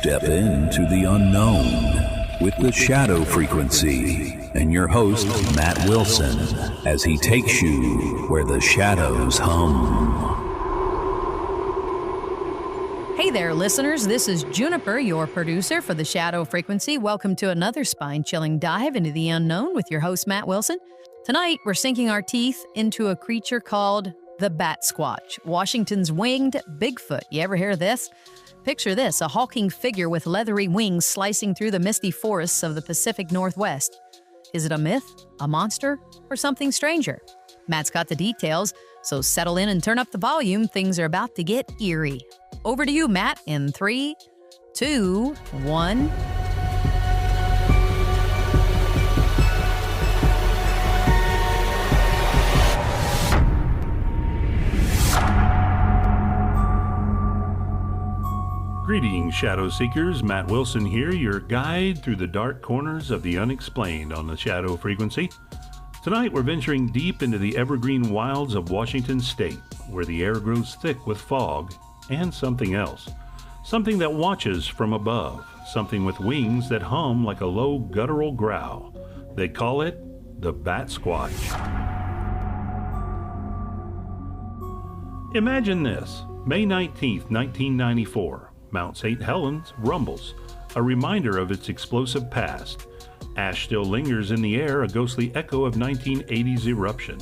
Step into the unknown with the shadow frequency and your host, Matt Wilson, as he takes you where the shadows hum. Hey there, listeners. This is Juniper, your producer for the Shadow Frequency. Welcome to another spine-chilling dive into the unknown with your host, Matt Wilson. Tonight, we're sinking our teeth into a creature called the Batsquatch, Washington's winged Bigfoot. You ever hear this? Picture this, a hulking figure with leathery wings slicing through the misty forests of the Pacific Northwest. Is it a myth, a monster, or something stranger? Matt's got the details, so settle in and turn up the volume. Things are about to get eerie. Over to you, Matt, in 3, 2, 1... Greetings, Shadow Seekers. Matt Wilson here, your guide through the dark corners of the unexplained on the Shadow Frequency. Tonight we're venturing deep into the evergreen wilds of Washington State, where the air grows thick with fog and something else. Something that watches from above, something with wings that hum like a low guttural growl. They call it the Batsquatch. Imagine this, May 19th, 1994. Mount St. Helens rumbles, a reminder of its explosive past. Ash still lingers in the air, a ghostly echo of 1980's eruption.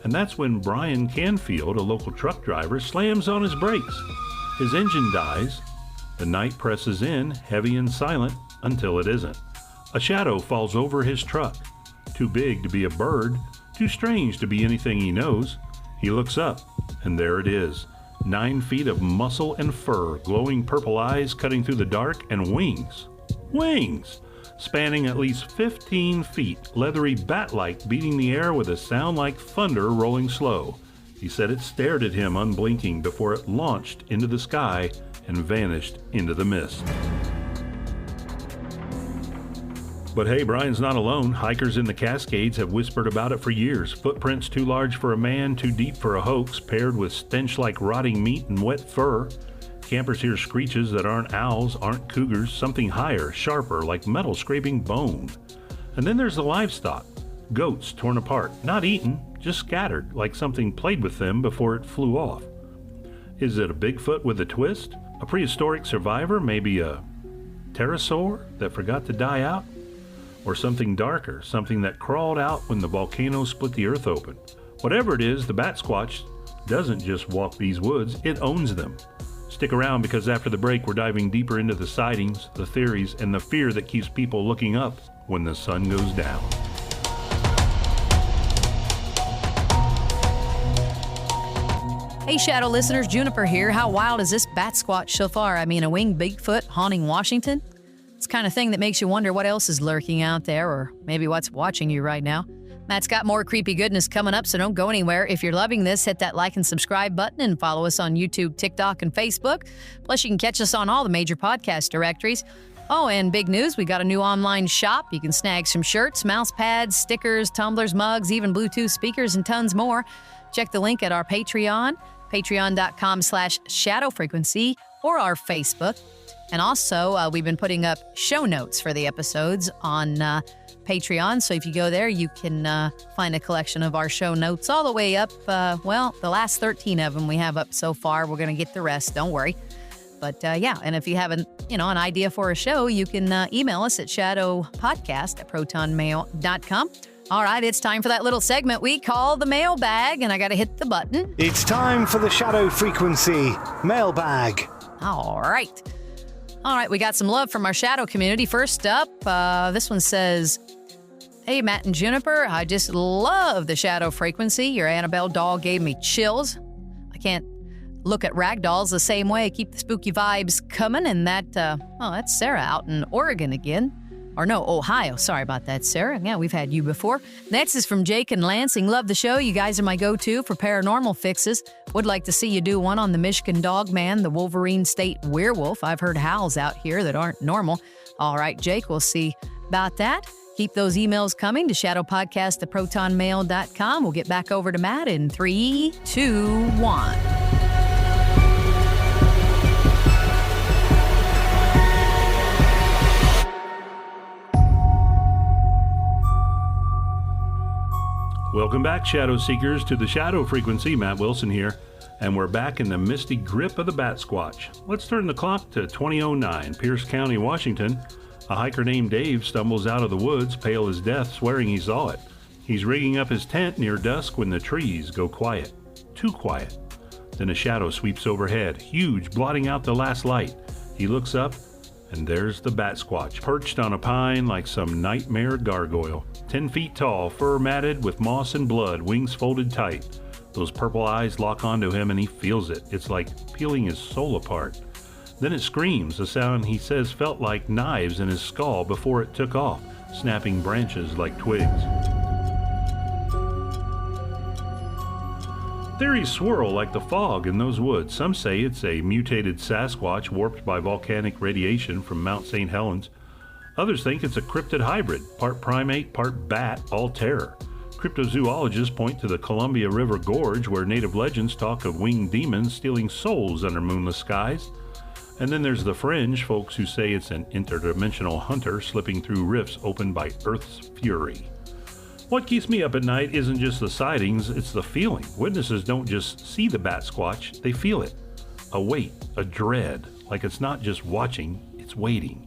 And that's when Brian Canfield, a local truck driver, slams on his brakes. His engine dies. The night presses in, heavy and silent, until it isn't. A shadow falls over his truck. Too big to be a bird, too strange to be anything he knows. He looks up, and there it is. 9 feet of muscle and fur, glowing purple eyes cutting through the dark, and wings. Wings! Spanning at least 15 feet, leathery bat-like, beating the air with a sound like thunder rolling slow. He said it stared at him unblinking before it launched into the sky and vanished into the mist. But hey, Brian's not alone. Hikers in the Cascades have whispered about it for years. Footprints too large for a man, too deep for a hoax, paired with stench like rotting meat and wet fur. Campers hear screeches that aren't owls, aren't cougars, something higher, sharper, like metal scraping bone. And then there's the livestock. Goats torn apart, not eaten, just scattered, like something played with them before it flew off. Is it a Bigfoot with a twist? A prehistoric survivor? Maybe a pterosaur that forgot to die out? Or something darker, something that crawled out when the volcano split the earth open. Whatever it is, the Batsquatch doesn't just walk these woods, it owns them. Stick around, because after the break we're diving deeper into the sightings, the theories, and the fear that keeps people looking up when the sun goes down. Hey, Shadow listeners, Juniper here. How wild is this Batsquatch so far? I mean, a winged Bigfoot haunting Washington? It's the kind of thing that makes you wonder what else is lurking out there, or maybe what's watching you right now. Matt's got more creepy goodness coming up, so don't go anywhere. If you're loving this, hit that like and subscribe button and follow us on YouTube, TikTok, and Facebook. Plus, you can catch us on all the major podcast directories. Oh, and big news, we got a new online shop. You can snag some shirts, mouse pads, stickers, tumblers, mugs, even Bluetooth speakers, and tons more. Check the link at our Patreon, patreon.com/shadowfrequency, or our Facebook. And also, we've been putting up show notes for the episodes on Patreon. So if you go there, you can find a collection of our show notes all the way up. The last 13 of them we have up so far. We're going to get the rest. Don't worry. But and if you have an idea for a show, you can email us at shadowpodcast@protonmail.com. All right, it's time for that little segment we call the mailbag, and I got to hit the button. It's time for the Shadow Frequency mailbag. All right, we got some love from our Shadow community. First up, this one says, "Hey, Matt and Juniper, I just love the Shadow Frequency. Your Annabelle doll gave me chills. I can't look at ragdolls the same way. Keep the spooky vibes coming." And that's Sarah out in Oregon again. Or no, Ohio. Sorry about that, Sarah. Yeah, we've had you before. Next is from Jake in Lansing. "Love the show. You guys are my go-to for paranormal fixes. Would like to see you do one on the Michigan Dog Man, the Wolverine State Werewolf. I've heard howls out here that aren't normal." All right, Jake, we'll see about that. Keep those emails coming to shadowpodcast@protonmail.com. We'll get back over to Matt in 3, 2, 1. Welcome back, Shadow Seekers, to the Shadow Frequency. Matt Wilson here, and we're back in the misty grip of the Batsquatch. Let's turn the clock to 2009, Pierce County, Washington. A hiker named Dave stumbles out of the woods, pale as death, swearing he saw it. He's rigging up his tent near dusk when the trees go quiet. Too quiet. Then a shadow sweeps overhead, huge, blotting out the last light. He looks up, and there's the Batsquatch, perched on a pine like some nightmare gargoyle. 10 feet tall, fur matted with moss and blood, wings folded tight. Those purple eyes lock onto him and he feels it. It's like peeling his soul apart. Then it screams, a sound he says felt like knives in his skull before it took off, snapping branches like twigs. Theories swirl like the fog in those woods. Some say it's a mutated Sasquatch warped by volcanic radiation from Mount St. Helens. Others think it's a cryptid hybrid, part primate, part bat, all terror. Cryptozoologists point to the Columbia River Gorge, where native legends talk of winged demons stealing souls under moonless skies. And then there's the fringe, folks who say it's an interdimensional hunter slipping through rifts opened by Earth's fury. What keeps me up at night isn't just the sightings, it's the feeling. Witnesses don't just see the Batsquatch, they feel it. A weight, a dread, like it's not just watching, it's waiting.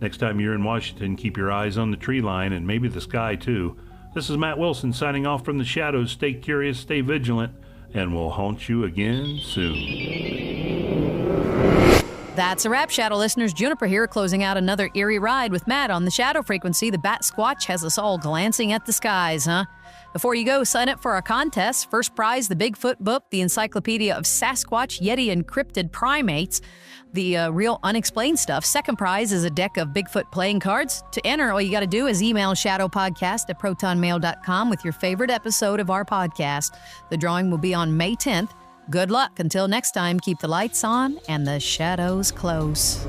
Next time you're in Washington, keep your eyes on the tree line and maybe the sky too. This is Matt Wilson signing off from the shadows. Stay curious, stay vigilant, and we'll haunt you again soon. That's a wrap, Shadow listeners. Juniper here, closing out another eerie ride with Matt on the Shadow Frequency. The Batsquatch has us all glancing at the skies, huh? Before you go, sign up for our contest. First prize, the Bigfoot book, the Encyclopedia of Sasquatch, Yeti, and Cryptid Primates, the real unexplained stuff. Second prize is a deck of Bigfoot playing cards. To enter, all you got to do is email shadowpodcast@protonmail.com with your favorite episode of our podcast. The drawing will be on May 10th. Good luck. Until next time, keep the lights on and the shadows close.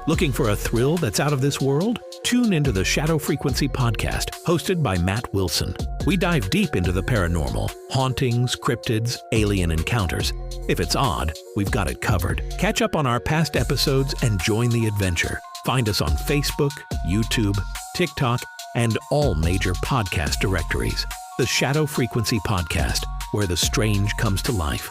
Looking for a thrill that's out of this world? Tune into the Shadow Frequency podcast, hosted by Matt Wilson. We dive deep into the paranormal, hauntings, cryptids, alien encounters. If it's odd, we've got it covered. Catch up on our past episodes and join the adventure. Find us on Facebook, YouTube, TikTok, and all major podcast directories. The Shadow Frequency podcast, where the strange comes to life.